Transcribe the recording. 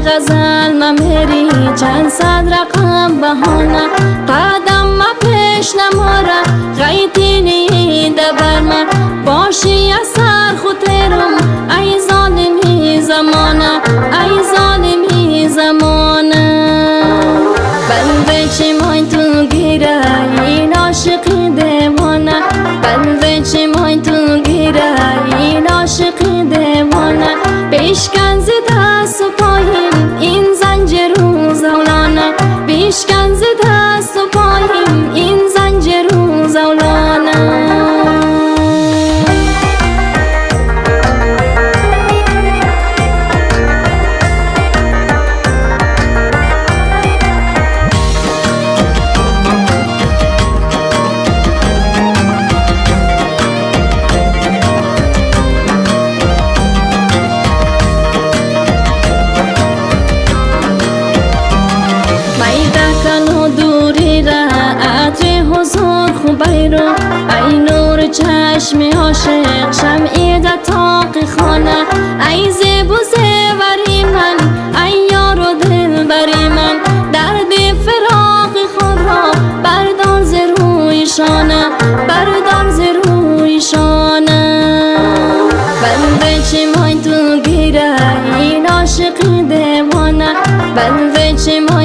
غزل ممری چند صد رقم بهانه قدم ما پیش نماره غیتینی دبر من باشی اثر خودرم ای ظالمی زمانه ای ظالمی زمانه بلده چی مای تو گیره این عاشقی دیوانه بلده چی مای تو گیره این عاشقی دیوانه بیشکن زی دست و پاییم این زنجیر و زولانه بیشکن زی دست و پاییم این زنجیر و زولانه بیرو ای نور چشم عاشق شمعی در طاق خانه ای زیب و زیوری من ای یار و دلبری من درد فراق خود را بردار ز روی شانه بردار ز روی شانه بلده چی مای تو گیره این عاشقی دیوانه بلده چی مای